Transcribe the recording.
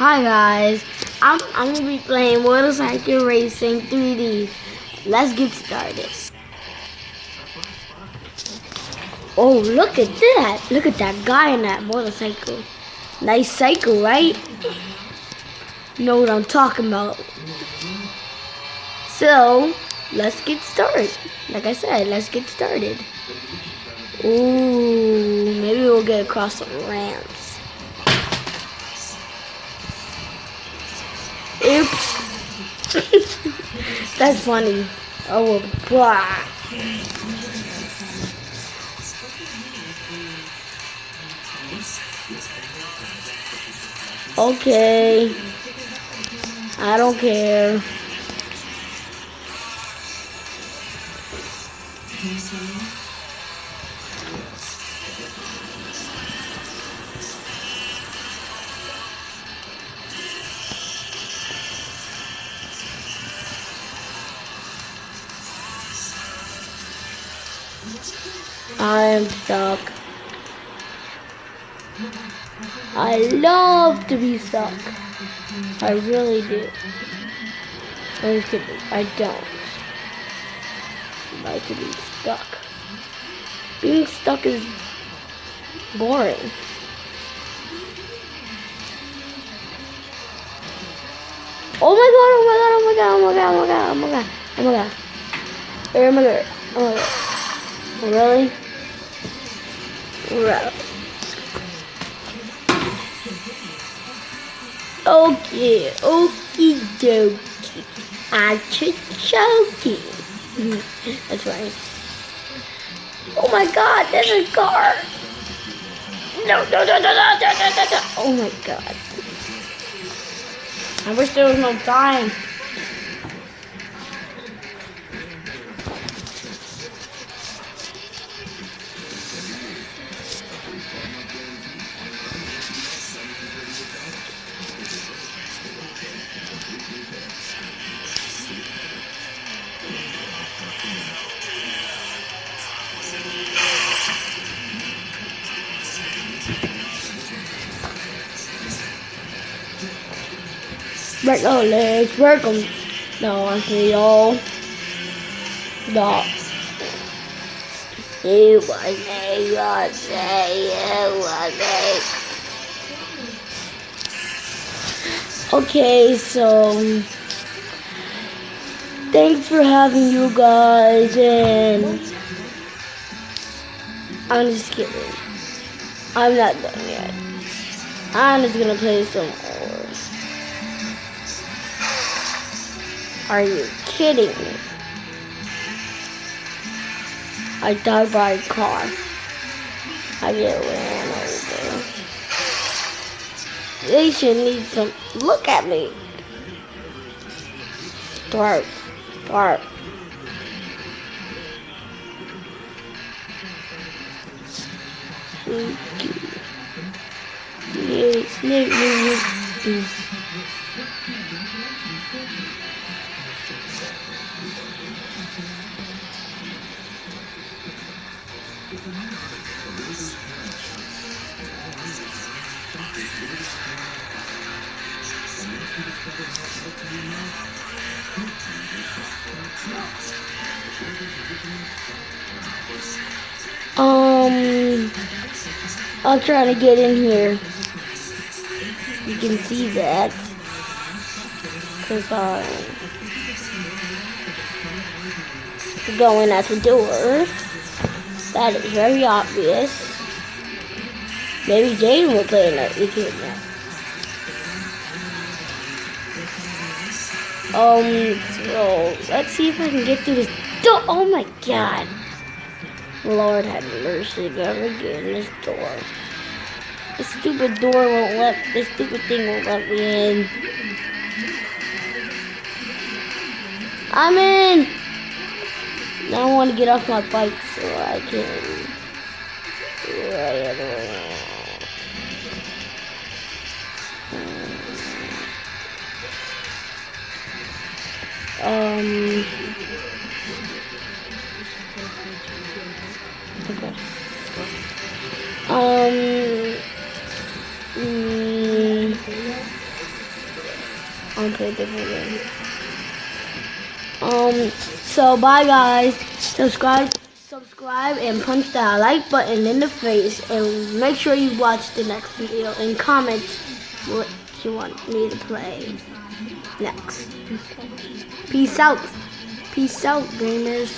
Hi guys, I'm gonna be playing Motorcycle Racing 3D. Let's get started. Oh, look at that! Look at that guy in that motorcycle. Nice cycle, right? You know what I'm talking about. So, let's get started. Like I said, let's get started. Ooh, maybe we'll get across some ramps. Oops. That's funny. Oh, blah. Okay. I don't care. I'm stuck. I love to be stuck. I really do. I'm just kidding. I don't like to be stuck. Being stuck is boring. Oh my god, oh my god, oh my god, oh my god, oh my god, oh my god, oh my god. Oh my god, oh my god. Really? Right. Okay, okie dokie. I choking. That's right. Oh my god, there's a car. No. Oh my god. I wish there was no time. Break the legs, break them. No, I see y'all. No. You was me. Okay, so thanks for having you guys, and I'm just kidding. I'm not done yet. I'm just gonna play some more. Are you kidding me? I died by a car. I get ran over. They should need some. Look at me. Start. Yes. I'll try to get in here. You can see that. Cause going at the door. That is very obvious. Maybe Jaden will play in that. We can't now. So let's see if I can get through this door. Oh my god. Lord have mercy, never get in this door. This stupid door won't let, this stupid thing won't let me in. I'm in! Now I want to get off my bike so I can ride around. Okay. I'll play a different game. So bye guys. Subscribe and punch that like button in the face, and make sure you watch the next video and comment what you want me to play next. Peace out. Peace out, gamers.